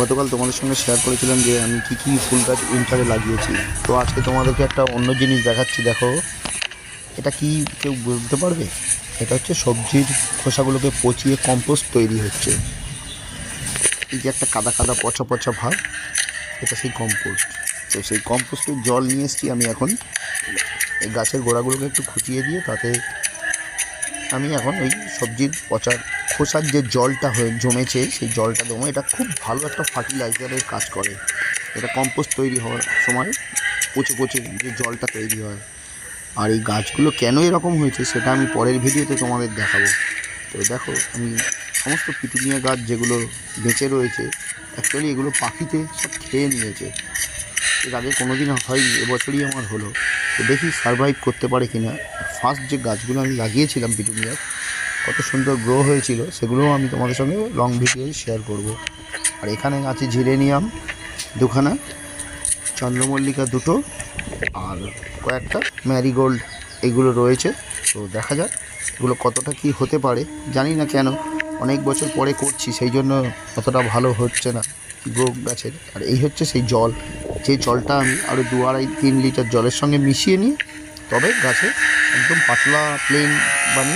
গতকাল তোমাদের সঙ্গে শেয়ার করেছিলাম যে আমি কী ফুল গাছ উইন্টারে লাগিয়েছি। তো আজকে তোমাদেরকে একটা অন্য জিনিস দেখাচ্ছি। দেখো, এটা কি কেউ বুঝতে পারবে? এটা হচ্ছে সবজির খোসাগুলোকে পচিয়ে কম্পোস্ট তৈরি হচ্ছে। এই যে একটা কাদা কাদা পচা পচা ভাব, এটা সেই কম্পোস্ট। তো সেই কম্পোস্টের জল নিয়ে এসেছি আমি এখন। এই গাছের গোড়াগুলোকে একটু খুঁচিয়ে দিয়ে তাতে আমি এখন ওই সবজির পচা খোসার যে জলটা হয়ে জমেছে সেই জলটা দেবো। এটা খুব ভালো একটা ফার্টিলাইজারের কাজ করে। এটা কম্পোস্ট তৈরি হওয়ার সময় পচে পচে যে জলটা তৈরি হয়। আর এই গাছগুলো কেন এরকম হয়েছে সেটা আমি পরের ভিডিওতে তোমাদের দেখাবো। তো দেখো, আমি সমস্ত পিটুনিয়া গাছ যেগুলো বেঁচে রয়েছে, অ্যাকচুয়ালি এগুলো পাখিতে সব খেয়ে নিয়েছে। এর আগে কোনো দিন হয়নি, এবছরই আমার হলো। তো দেখি সারভাইভ করতে পারে কি না। ফার্স্ট যে গাছগুলো আমি লাগিয়েছিলাম পিটুনিয়ার, কত সুন্দর গ্রো হয়েছিল, সেগুলোও আমি তোমাদের সঙ্গে লং ভিডিও শেয়ার করব। আর এখানে আছে জিরেনিয়াম দুখানা, চন্দ্রমল্লিকা দুটো, আর কয়েকটা ম্যারিগোল্ড এগুলো রয়েছে। তো দেখা যাক এগুলো কতটা কি হতে পারে, জানি না কেন। অনেক বছর পরে করছি, সেই জন্য অতটা ভালো হচ্ছে না গ্রো গাছের। আর এই হচ্ছে সেই জল, যে জলটা আমি আরও 2-2.5-3 লিটার জলের সঙ্গে মিশিয়ে নিয়ে তবে গাছে একদম পাতলা প্লেন বানিয়ে